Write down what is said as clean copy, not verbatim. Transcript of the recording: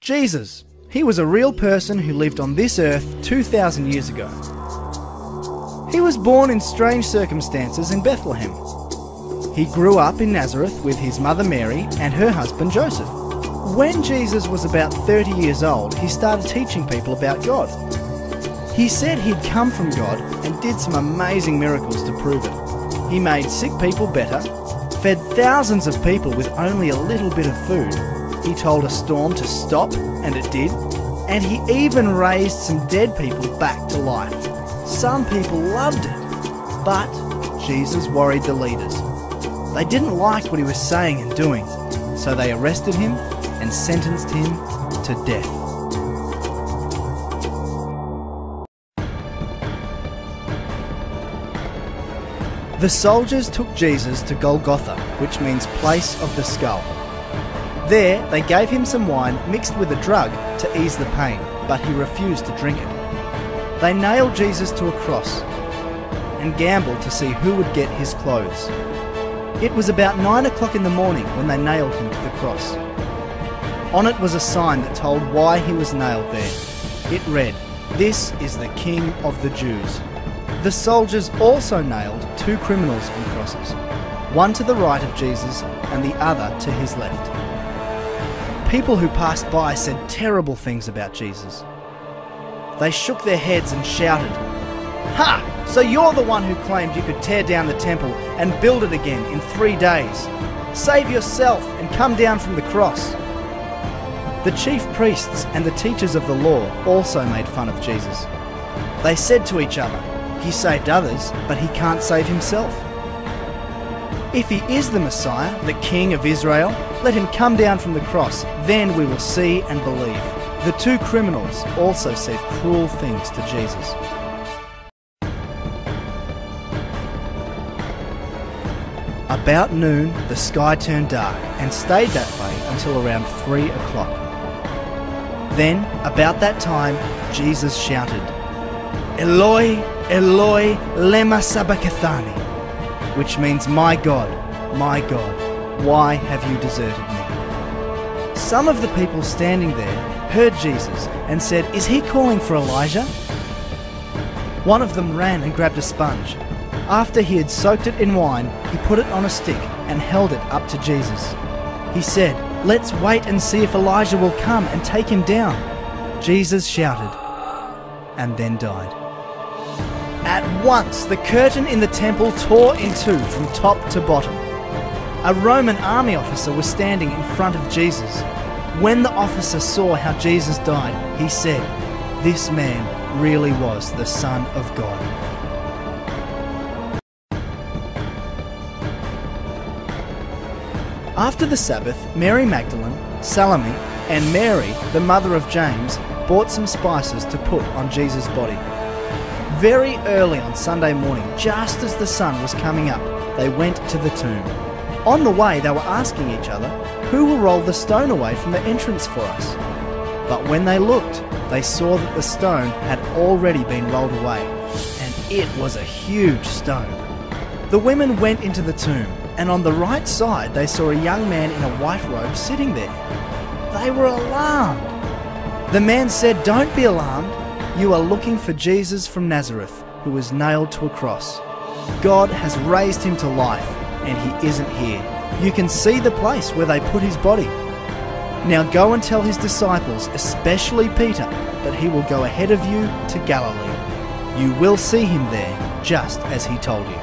Jesus. He was a real person who lived on this earth 2,000 years ago. He was born in strange circumstances in Bethlehem. He grew up in Nazareth with his mother Mary and her husband Joseph. When Jesus was about 30 years old, he started teaching people about God. He said he'd come from God and did some amazing miracles to prove it. He made sick people better, fed thousands of people with only a little bit of food. He told a storm to stop, and it did. And he even raised some dead people back to life. Some people loved it, but Jesus worried the leaders. They didn't like what he was saying and doing, so they arrested him and sentenced him to death. The soldiers took Jesus to Golgotha, which means place of the skull. There, they gave him some wine mixed with a drug to ease the pain, but he refused to drink it. They nailed Jesus to a cross and gambled to see who would get his clothes. It was about 9 o'clock in the morning when they nailed him to the cross. On it was a sign that told why he was nailed there. It read, "This is the King of the Jews." The soldiers also nailed two criminals on crosses, one to the right of Jesus and the other to his left. People who passed by said terrible things about Jesus. They shook their heads and shouted, "Ha! So you're the one who claimed you could tear down the temple and build it again in 3 days. Save yourself and come down from the cross." The chief priests and the teachers of the law also made fun of Jesus. They said to each other, "He saved others, but he can't save himself. If he is the Messiah, the King of Israel, let him come down from the cross, then we will see and believe." The two criminals also said cruel things to Jesus. About noon, the sky turned dark and stayed that way until around 3 o'clock. Then, about that time, Jesus shouted, "Eloi, Eloi, lema sabachthani," which means, my God, why have you deserted me?" Some of the people standing there heard Jesus and said, "Is he calling for Elijah?" One of them ran and grabbed a sponge. After he had soaked it in wine, he put it on a stick and held it up to Jesus. He said, "Let's wait and see if Elijah will come and take him down." Jesus shouted and then died. At once, the curtain in the temple tore in two from top to bottom. A Roman army officer was standing in front of Jesus. When the officer saw how Jesus died, he said, "This man really was the Son of God." After the Sabbath, Mary Magdalene, Salome, and Mary, the mother of James, bought some spices to put on Jesus' body. Very early on Sunday morning, just as the sun was coming up, they went to the tomb. On the way, they were asking each other, "Who will roll the stone away from the entrance for us?" But when they looked, they saw that the stone had already been rolled away, and it was a huge stone. The women went into the tomb, and on the right side they saw a young man in a white robe sitting there. They were alarmed. The man said, "Don't be alarmed. You are looking for Jesus from Nazareth, who was nailed to a cross. God has raised him to life, and he isn't here. You can see the place where they put his body. Now go and tell his disciples, especially Peter, that he will go ahead of you to Galilee. You will see him there, just as he told you."